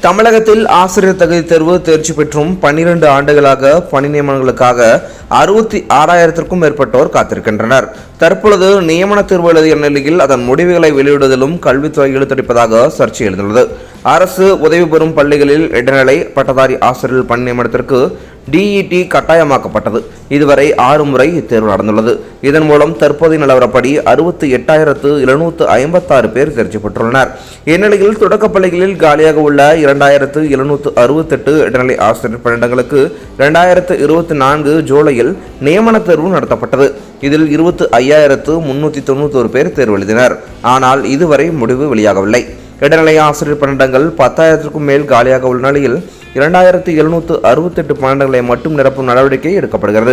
தமிழகத்தில் ஆசிரியர் தகுதி தேர்வு தேர்ச்சி பெற்றும் 12 ஆண்டுகளாக பணி நியமனங்களுக்காக 66,000க்கும் மேற்பட்டோர் காத்திருக்கின்றனர். தற்பொழுது நியமன தேர்வு எழுதிய நிலையில் அதன் முடிவுகளை வெளியிடுவதிலும் கல்வித்துறை இழுத்தடிப்பதாக சர்ச்சை எழுந்துள்ளது. அரசு உதவி பெறும் பள்ளிகளில் இடைநிலை பட்டதாரி ஆசிரியர் பணி நியமனத்திற்கு DET கட்டாயமாக்கப்பட்டது. இதுவரை 6 முறை இத்தேர்வு நடந்துள்ளது. இதன் மூலம் தற்போதைய நிலவரப்படி 68,756 பேர் தேர்ச்சி பெற்றுள்ளனர். இந்நிலையில் தொடக்கப் பள்ளிகளில் காலியாக உள்ள 2,768 இடைநிலை ஆசிரியர் பணியிடங்களுக்கு 2024 ஜூலையில் நியமன தேர்வு நடத்தப்பட்டது. இதில் 25,391 பேர் தேர்வு எழுதினர். ஆனால் இதுவரை முடிவு வெளியாகவில்லை. இடைநிலை ஆசிரியர் பணியிடங்கள் 10,000க்கும் மேல் காலியாக உள்ள நிலையில் 2,768 பணியிடங்களை மட்டும் நிரப்பும் நடவடிக்கை எடுக்கப்படுகிறது.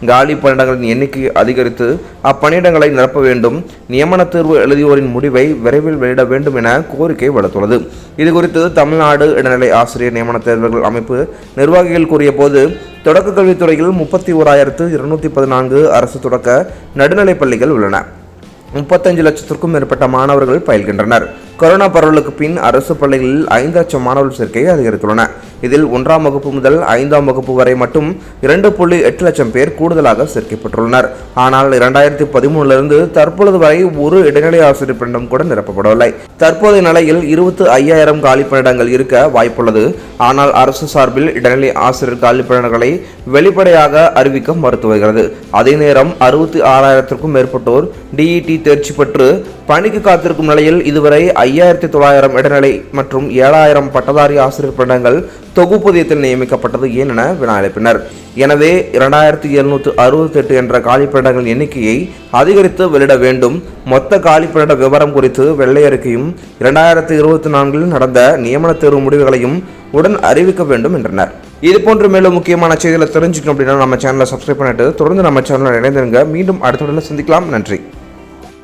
காலி பணியிடங்களின் எண்ணிக்கையை அதிகரித்து அப்பணியிடங்களை நிரப்ப வேண்டும். நியமன தேர்வு எழுதியோரின் முடிவை விரைவில் வெளியிட வேண்டும் என கோரிக்கை விடுத்துள்ளது. இதுகுறித்து தமிழ்நாடு இடைநிலை ஆசிரியர் நியமன தேர்வுகள் அமைப்பு நிர்வாகிகள் கூறிய போது, தொடக்க கல்வித்துறையில் 31,214 அரசு தொடக்க நடுநிலைப் பள்ளிகள் உள்ளன. 35 லட்சத்திற்கும் மேற்பட்ட மாணவர்கள் பயில்கின்றனர். கொரோனா பரவலுக்கு பின் அரசு பள்ளிகளில் 5 லட்சம் மாணவர்கள் சேர்க்கை அதிகரித்துள்ளன. இதில் 1ஆம் வகுப்பு முதல் 5ஆம் வகுப்பு வரை மட்டும் 2.8 லட்சம் பேர் கூடுதலாக சேர்க்கப்பட்டுள்ளனர். ஆனால் 2013 தற்பொழுது வரை ஒரு இடைநிலை ஆசிரியர் பணியிடம் கூட நிரப்பப்படவில்லை. தற்போதைய நிலையில் 25,000 காலி பணியிடங்கள் இருக்க வாய்ப்புள்ளது. ஆனால் அரசு சார்பில் இடைநிலை ஆசிரியர் காலி பணியிடங்களை வெளிப்படையாக அறிவிக்க மறுத்து வருகிறது. அதே நேரம் 66,000க்கும் மேற்பட்டோர் DET தேர்ச்சி பெற்று பணிக்கு காத்திருக்கும் நிலையில் இதுவரை 5,900 இடைநிலை மற்றும் 7,000 பட்டதாரி ஆசிரியர் பணியிடங்கள் தொகுப்பூதியத்தில் நியமிக்கப்பட்டது ஏன் என வினா எழுப்பினர். எனவே 2,768 என்ற காலி பணியிடங்கள் எண்ணிக்கையை அதிகரித்து வெளியிட வேண்டும். மொத்த காலி பணியிட விவரம் குறித்து வெள்ளை அறிக்கையும் 2024 நடந்த நியமன தேர்வு முடிவுகளையும் உடன் அறிவிக்க வேண்டும் என்றனர். இதுபோன்று மேலும் முக்கியமான செய்திகளை தெரிஞ்சுக்கணும் அப்படின்னா நம்ம சேனலை சப்ஸ்கிரைப் பண்ணிட்டு தொடர்ந்து நம்ம சேனலில் இணைந்திருங்க. மீண்டும் அடுத்த சந்திக்கலாம். நன்றி.